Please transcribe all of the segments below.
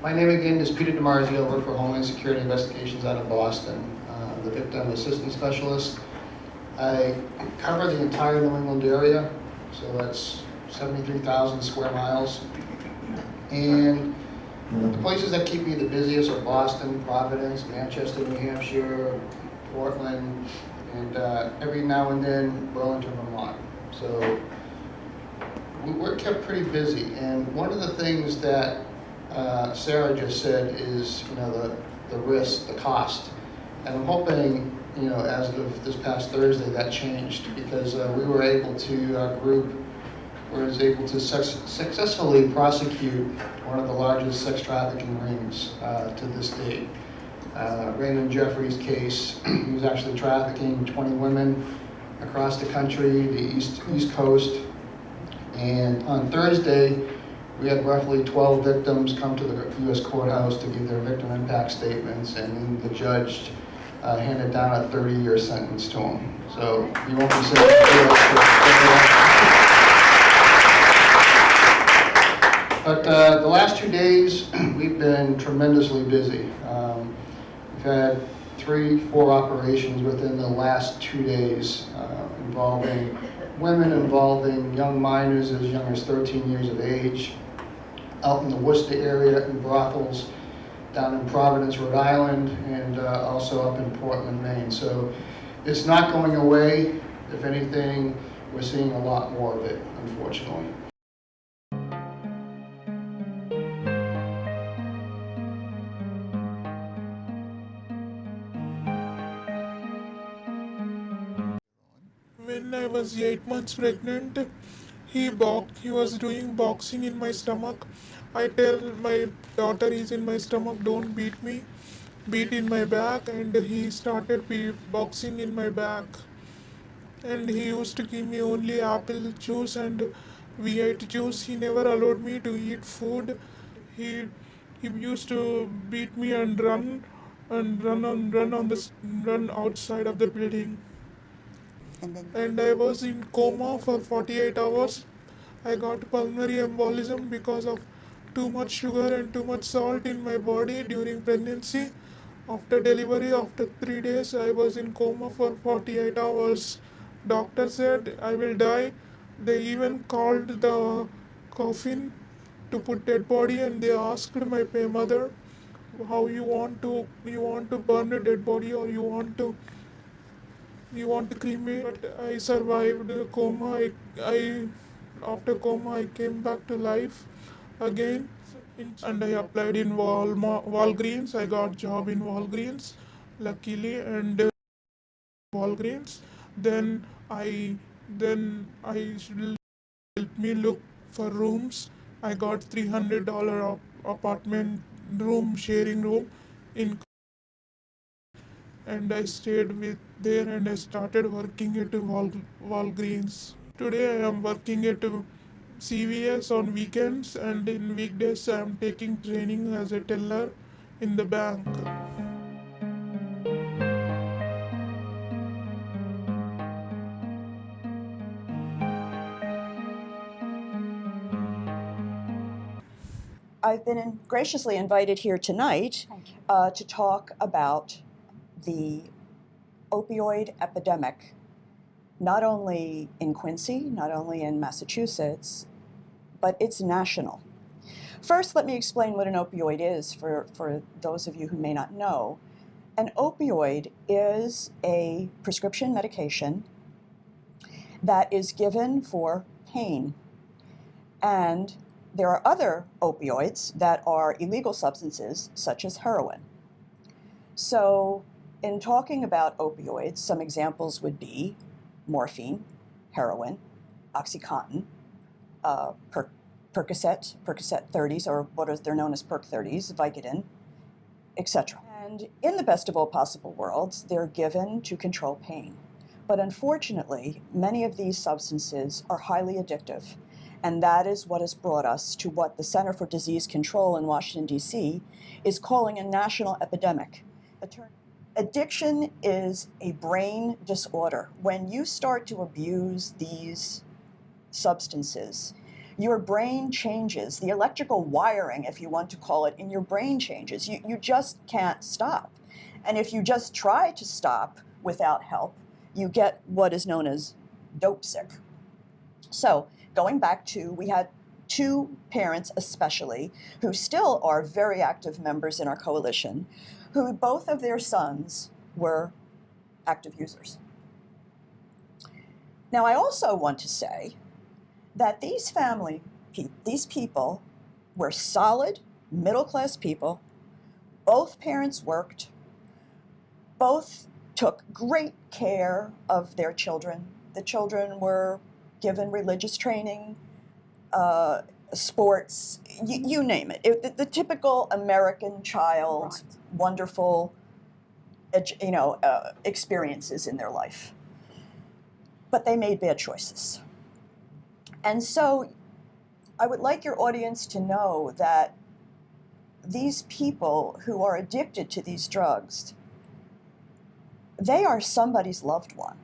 My name again is Peter DiMarzio. I work for Homeland Security Investigations out of Boston, the Victim Assistance Specialist. I cover the entire New England area, so that's 73,000 square miles. And the places that keep me the busiest are Boston, Providence, Manchester, New Hampshire, Portland, and every now and then Burlington, Vermont. So we're kept pretty busy. And one of the things that Sarah just said is, the risk, the cost. And I'm hoping, as of this past Thursday, that changed because we were able to, our group was able to successfully prosecute one of the largest sex trafficking rings to this date. Raymond Jeffries' case, he was actually trafficking 20 women across the country, the East Coast. And on Thursday, we had roughly 12 victims come to the U.S. courthouse to give their victim impact statements, and then the judge handed down a 30-year sentence to them. So you won't be sitting here. But the last 2 days, we've been tremendously busy. We've had 3-4 operations within the last 2 days involving women, involving young minors as young as 13 years of age, out in the Worcester area in brothels, down in Providence, Rhode Island, and also up in Portland, Maine. So it's not going away. If anything, we're seeing a lot more of it, unfortunately. When I was 8 months pregnant, he was doing boxing in my stomach. I tell my daughter is in my stomach, don't beat me, beat in my back, and he started boxing in my back. And he used to give me only apple juice and V8 juice. He never allowed me to eat food. He he used to beat me and run outside of the building. And I was in coma for 48 hours. I got pulmonary embolism because of too much sugar and too much salt in my body during pregnancy. After delivery, after 3 days, I was in coma for 48 hours. Doctor said I will die. They even called the coffin to put dead body, and they asked my mother how you want to burn a dead body, or you want to cremate. But I survived the coma. I After coma I came back to life again, and I applied in Walgreens. I got job in Walgreens, luckily, and Walgreens. Then I should help me look for rooms. I got $300 apartment room, sharing room in, and I stayed with there, and I started working at Walgreens. Today I am working at CVS on weekends, and in weekdays I am taking training as a teller in the bank. I've been graciously invited here tonight to talk about the opioid epidemic, not only in Quincy, not only in Massachusetts, but it's national. First, let me explain what an opioid is for those of you who may not know. An opioid is a prescription medication that is given for pain. And there are other opioids that are illegal substances, such as heroin. So in talking about opioids, some examples would be morphine, heroin, OxyContin, Percocet 30s, or they're known as Perc 30s, Vicodin, etc. And in the best of all possible worlds, they're given to control pain. But unfortunately, many of these substances are highly addictive. And that is what has brought us to what the Center for Disease Control in Washington, D.C. is calling a national epidemic. Addiction is a brain disorder. When you start to abuse these substances, your brain changes. The electrical wiring, if you want to call it, in your brain changes. You just can't stop. And if you just try to stop without help, you get what is known as dope sick. So going back to, we had 2 parents especially, who still are very active members in our coalition, who both of their sons were active users. Now, I also want to say that these people were solid, middle-class people. Both parents worked. Both took great care of their children. The children were given religious training, sports, you name it. The typical American child, right. Wonderful, experiences in their life. But they made bad choices. And so I would like your audience to know that these people who are addicted to these drugs, they are somebody's loved one.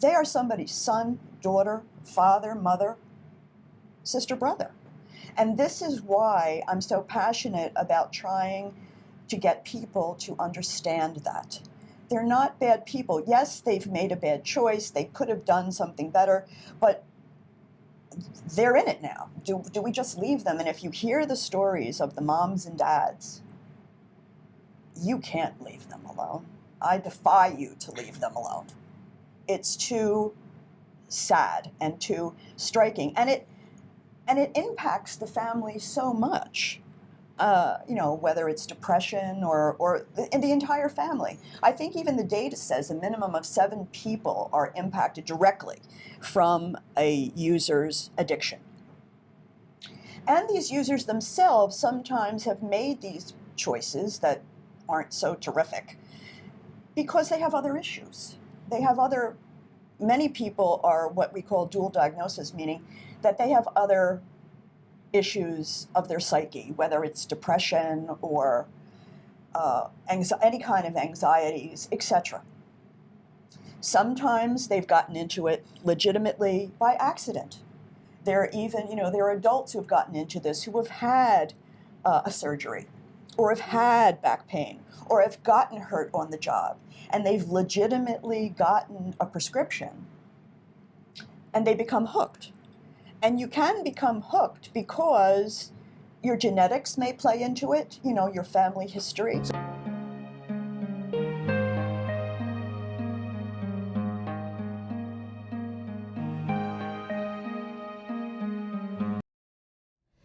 They are somebody's son, daughter, father, mother, sister, brother. And this is why I'm so passionate about trying to get people to understand that. They're not bad people. Yes, they've made a bad choice. They could have done something better, but they're in it now. Do we just leave them? And if you hear the stories of the moms and dads, you can't leave them alone. I defy you to leave them alone. It's too sad and too striking. And it impacts the family so much, whether it's depression or in the entire family. I think even the data says a minimum of 7 people are impacted directly from a user's addiction. And these users themselves sometimes have made these choices that aren't so terrific because they have other issues. Many people are what we call dual diagnosis, meaning that they have other issues of their psyche, whether it's depression or any kind of anxieties, etc. Sometimes they've gotten into it legitimately by accident. There are adults who have gotten into this who have had a surgery or have had back pain or have gotten hurt on the job, and they've legitimately gotten a prescription and they become hooked. And you can become hooked because your genetics may play into it, your family history.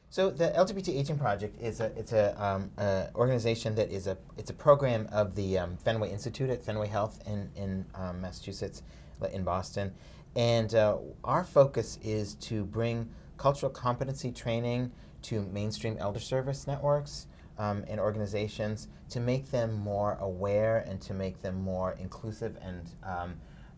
So the LGBT Aging Project is a organization that it's a program of the Fenway Institute at Fenway Health in Massachusetts, in Boston, and our focus is to bring cultural competency training to mainstream elder service networks and organizations to make them more aware and to make them more inclusive and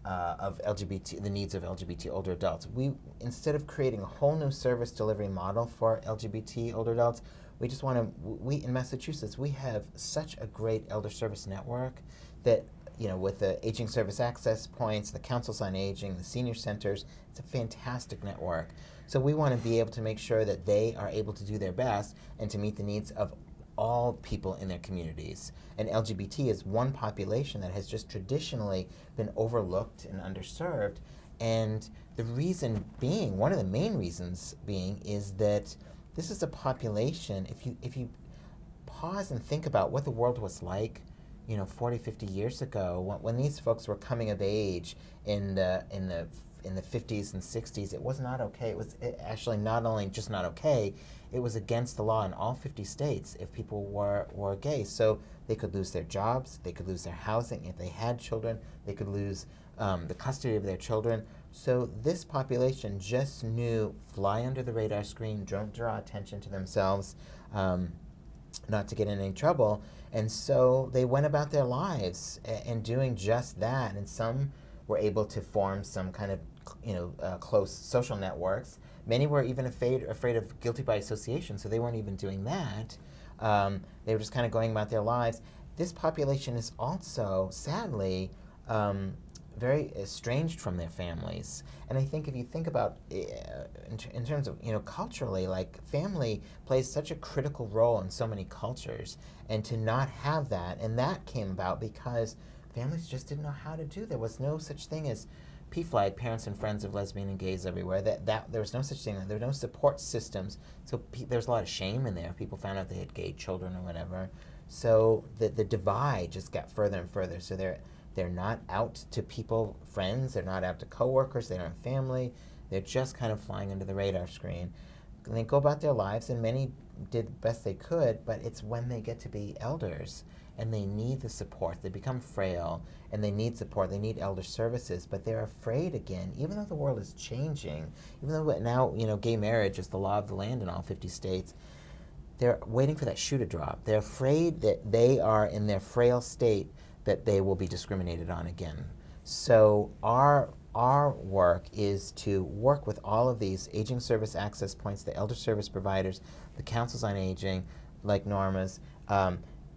of LGBT, the needs of LGBT older adults. We, instead of creating a whole new service delivery model for LGBT older adults, we just want to, in Massachusetts, we have such a great elder service network that, with the aging service access points, the councils on aging, the senior centers, it's a fantastic network. So we want to be able to make sure that they are able to do their best and to meet the needs of all people in their communities. And LGBT is one population that has just traditionally been overlooked and underserved. And the reason being, one of the main reasons being, is that this is a population, if you pause and think about what the world was like 40, 50 years ago, when these folks were coming of age in the 50s and 60s, it was not okay. It was actually not only just not okay, it was against the law in all 50 states if people were gay. So they could lose their jobs, they could lose their housing. If they had children, they could lose the custody of their children. So this population just knew, fly under the radar screen, don't draw attention to themselves, not to get in any trouble. And so they went about their lives and doing just that. And some were able to form some kind of close social networks. Many were even afraid of guilty by association, so they weren't even doing that. They were just kind of going about their lives. This population is also, sadly, very estranged from their families. And I think if you think about in terms of, culturally, like family plays such a critical role in so many cultures, and to not have that, and that came about because families just didn't know how to do. There was no such thing as PFLAG, Parents and Friends of Lesbian and Gays Everywhere. That there was no such thing. There were no support systems. So there's a lot of shame in there. People found out they had gay children or whatever. So the divide just got further and further. So they're not out to people, friends. They're not out to coworkers. They don't have family. They're just kind of flying under the radar screen. And they go about their lives, and many did the best they could. But it's when they get to be elders and they need the support. They become frail, and they need support. They need elder services, but they're afraid again, even though the world is changing, even though now, gay marriage is the law of the land in all 50 states, they're waiting for that shoe to drop. They're afraid that they are in their frail state, that they will be discriminated on again. So our work is to work with all of these aging service access points, the elder service providers, the councils on aging, like Norma's,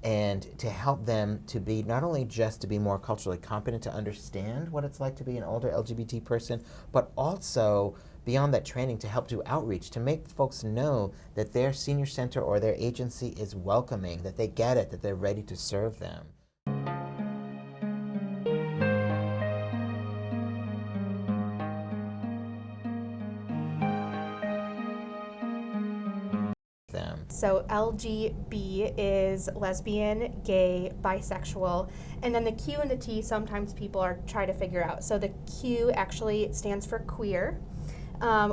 and to help them to be not only just to be more culturally competent, to understand what it's like to be an older LGBT person, but also beyond that training to help do outreach, to make folks know that their senior center or their agency is welcoming, that they get it, that they're ready to serve them. So LGB is lesbian, gay, bisexual, and then the Q and the T sometimes people are trying to figure out. So the Q actually stands for queer,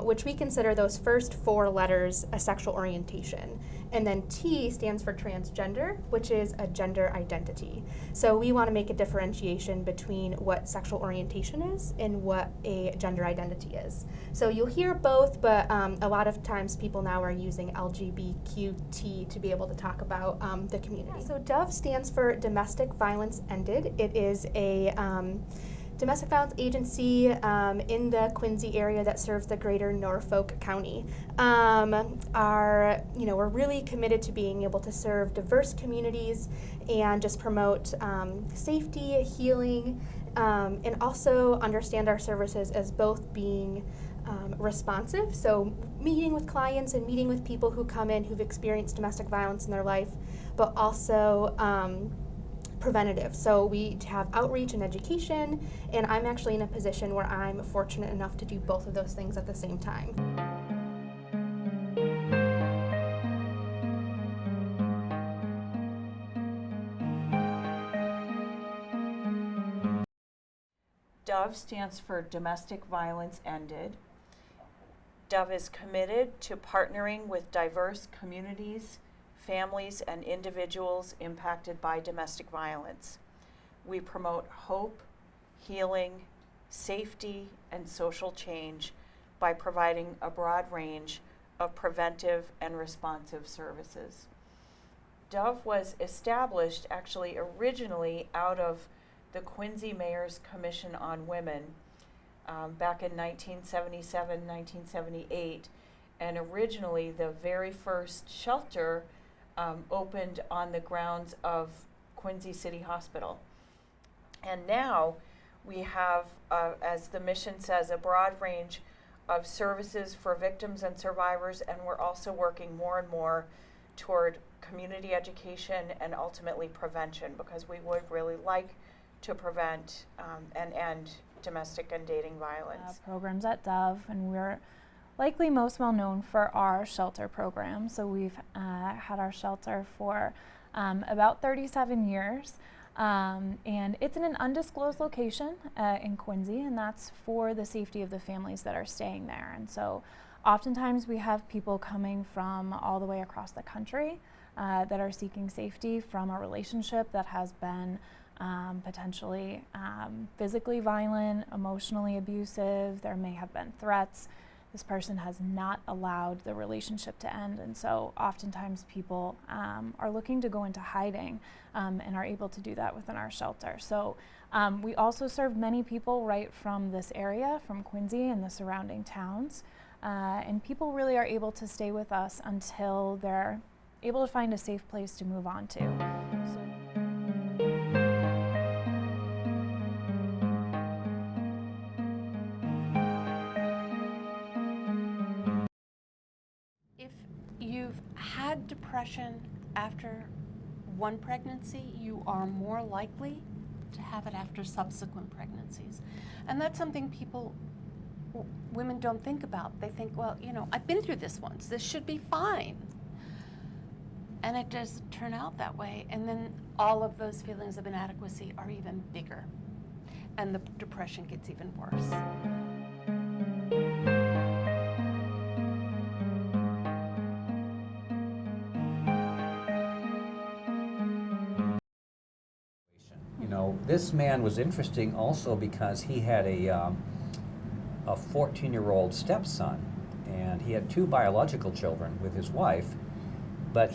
which we consider those first 4 letters a sexual orientation. And then T stands for transgender, which is a gender identity. So we want to make a differentiation between what sexual orientation is and what a gender identity is. So you'll hear both, but a lot of times people now are using LGBTQT to be able to talk about the community. So DOVE stands for Domestic Violence Ended. It is a domestic violence agency in the Quincy area that serves the greater Norfolk County. We're really committed to being able to serve diverse communities and just promote safety, healing, and also understand our services as both being responsive, so meeting with clients and meeting with people who come in who've experienced domestic violence in their life, but also preventative. So we have outreach and education, and I'm actually in a position where I'm fortunate enough to do both of those things at the same time. DOVE stands for Domestic Violence Ended. DOVE is committed to partnering with diverse communities, families, and individuals impacted by domestic violence. We promote hope, healing, safety, and social change by providing a broad range of preventive and responsive services. DOVE was established actually originally out of the Quincy Mayor's Commission on Women back in 1977, 1978, and originally the very first shelter opened on the grounds of Quincy City Hospital. And now we have, as the mission says, a broad range of services for victims and survivors, and we're also working more and more toward community education and ultimately prevention, because we would really like to prevent and end domestic and dating violence. Programs at DOVE, and we're likely most well known for our shelter program. So we've had our shelter for about 37 years, and it's in an undisclosed location in Quincy, and that's for the safety of the families that are staying there. And so oftentimes we have people coming from all the way across the country that are seeking safety from a relationship that has been potentially physically violent, emotionally abusive. There may have been threats. This person has not allowed the relationship to end, and so oftentimes people are looking to go into hiding and are able to do that within our shelter. So we also serve many people right from this area, from Quincy and the surrounding towns, and people really are able to stay with us until they're able to find a safe place to move on to. So. you've had depression after one pregnancy, you are more likely to have it after subsequent pregnancies. And that's something women don't think about. They think, well, you know, I've been through this once, this should be fine. And it doesn't turn out that way. And then all of those feelings of inadequacy are even bigger. And the depression gets even worse. You know, this man was interesting also because he had a 14-year-old stepson, and he had 2 biological children with his wife, but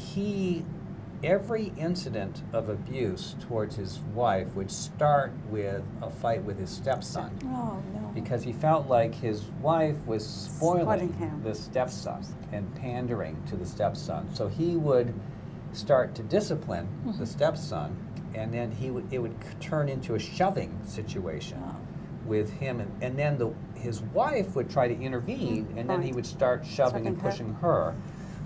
every incident of abuse towards his wife would start with a fight with his stepson. Oh, no. Because he felt like his wife was spoiling him. the stepson and pandering to the stepson. So he would start to discipline the stepson, and then it would turn into a shoving situation with him, and then his wife would try to intervene, and then he would start shoving and pushing her.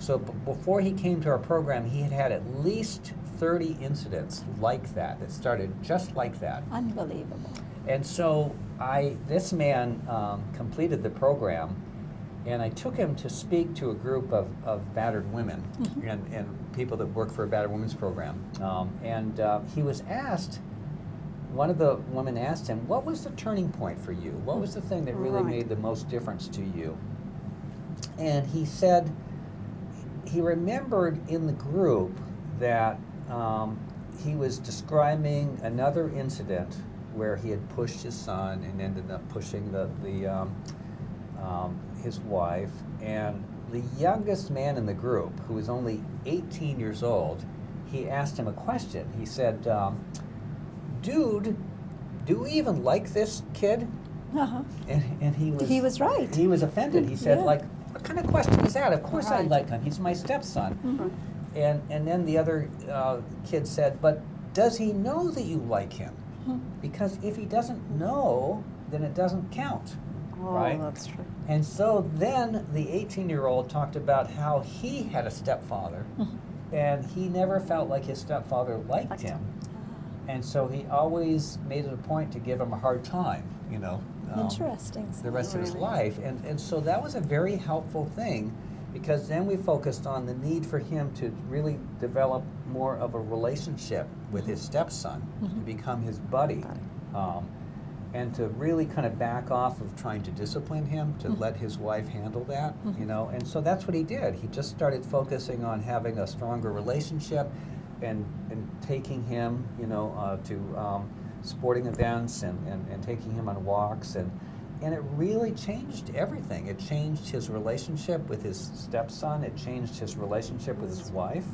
So before he came to our program, he had at least 30 incidents like that started just like that. Unbelievable. And so this man completed the program, and I took him to speak to a group of battered women and people that work for a battered women's program. He was asked, one of the women asked him, what was the turning point for you? What was the thing that really made the most difference to you? And he said he remembered in the group that he was describing another incident where he had pushed his son and ended up pushing his wife, and the youngest man in the group, who was only 18 years old, he asked him a question. He said, dude, do we even like this kid? And he was right. He was offended. He said, like, what kind of question is that? Of course I like him. He's my stepson. And then the other kid said, but does he know that you like him? Because if he doesn't know, then it doesn't count. Right? That's true. And so then the 18-year-old talked about how he had a stepfather, and he never felt like his stepfather liked him. And so he always made it a point to give him a hard time, you know. Interesting. The rest of his life. And so that was a very helpful thing, because then we focused on the need for him to really develop more of a relationship with his stepson, to become his buddy. And to really kind of back off of trying to discipline him, to let his wife handle that, you know. And so that's what he did. He just started focusing on having a stronger relationship and taking him, you know, to sporting events and taking him on walks. And it really changed everything. It changed his relationship with his stepson. It changed his relationship with his wife.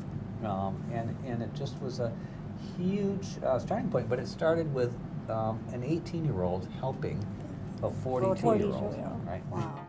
And it just was a huge starting point. But it started with an 18-year-old helping a 42-year-old, right? Wow.